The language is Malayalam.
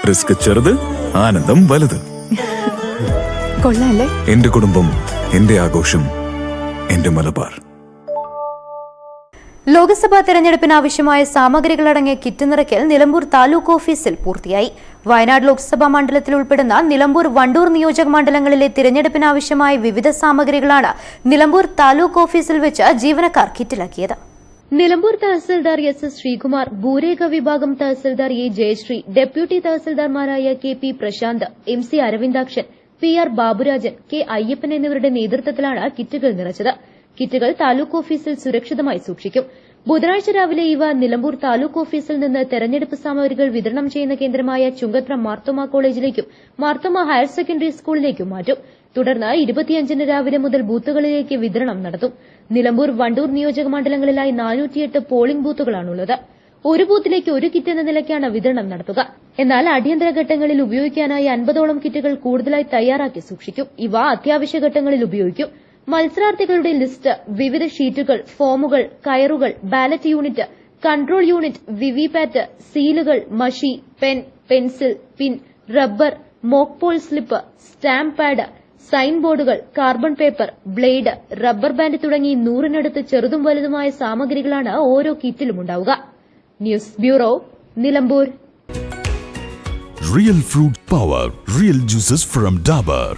റിസ്ക് ചെറുത്, ആനന്ദം വലുത്. കൊള്ളാല്ലേ? എന്റെ കുടുംബം, എന്റെ ആഘോഷം, എന്റെ മലബാർ. ലോക്സഭാ തെരഞ്ഞെടുപ്പിന് ആവശ്യമായ സാമഗ്രികളടങ്ങിയ കിറ്റ് നിറയ്ക്കൽ നിലമ്പൂർ താലൂക്ക് ഓഫീസിൽ പൂർത്തിയായി. വയനാട് ലോക്സഭാ മണ്ഡലത്തിൽ ഉൾപ്പെടുന്ന നിലമ്പൂർ വണ്ടൂർ നിയോജക മണ്ഡലങ്ങളിലെ തിരഞ്ഞെടുപ്പിനാവശ്യമായ വിവിധ സാമഗ്രികളാണ് നിലമ്പൂർ താലൂക്ക് ഓഫീസിൽ വെച്ച് ജീവനക്കാർ കിറ്റിലാക്കിയത്. നിലമ്പൂർ തഹസിൽദാർ എസ് ശ്രീകുമാർ, ഭൂരേഖ വിഭാഗം തഹസിൽദാർ എ ജയശ്രീ, ഡെപ്യൂട്ടി തഹസിൽദാർമാരായ K P Prasanth, M C Aravindakshan, P R Baburajan, K Ayyappan എന്നിവരുടെ നേതൃത്വത്തിലാണ് കിറ്റുകൾ നിറച്ചത്. കിറ്റുകൾ താലൂക്ക് ഓഫീസിൽ സുരക്ഷിതമായി സൂക്ഷിക്കും. ബുധനാഴ്ച രാവിലെ ഇവ നിലമ്പൂർ താലൂക്ക് ഓഫീസിൽ നിന്ന് തെരഞ്ഞെടുപ്പ് സാമഗ്രികൾ വിതരണം ചെയ്യുന്ന കേന്ദ്രമായ ചുങ്കത്ര മാർത്തോമ കോളേജിലേക്കും മാർത്തോമ ഹയർ സെക്കൻഡറി സ്കൂളിലേക്കും മാറ്റും. തുടർന്ന് 25-ന് രാവിലെ മുതൽ ബൂത്തുകളിലേക്ക് വിതരണം നടത്തും. നിലമ്പൂർ വണ്ടൂർ നിയോജക മണ്ഡലങ്ങളിലായി 408 പോളിംഗ് ബൂത്തുകളാണുള്ളത്. ഒരു ബൂത്തിലേക്ക് ഒരു കിറ്റ് എന്ന നിലയ്ക്കാണ് വിതരണം നടത്തുക. എന്നാൽ അടിയന്തര ഘട്ടങ്ങളിൽ ഉപയോഗിക്കാനായി 50ഓളം കിറ്റുകൾ കൂടുതലായി തയ്യാറാക്കി സൂക്ഷിക്കും. ഇവ അത്യാവശ്യ ഘട്ടങ്ങളിൽ ഉപയോഗിക്കും. മത്സരാർത്ഥികളുടെ ലിസ്റ്റ്, വിവിധ ഷീറ്റുകൾ, ഫോമുകൾ, കയറുകൾ, ballot unit, control unit, VVPAT, സീലുകൾ, മഷി, pen, pencil, pin, rubber, mock poll slip, stamp pad, sign ബോർഡുകൾ, carbon paper, blade, rubber band തുടങ്ങി 100-നടുത്ത് ചെറുതും വലുതുമായ സാമഗ്രികളാണ് ഓരോ കിറ്റിലും ഉണ്ടാവുക. News bureau, Nilambur. Real fruit power, real juices from Dabur.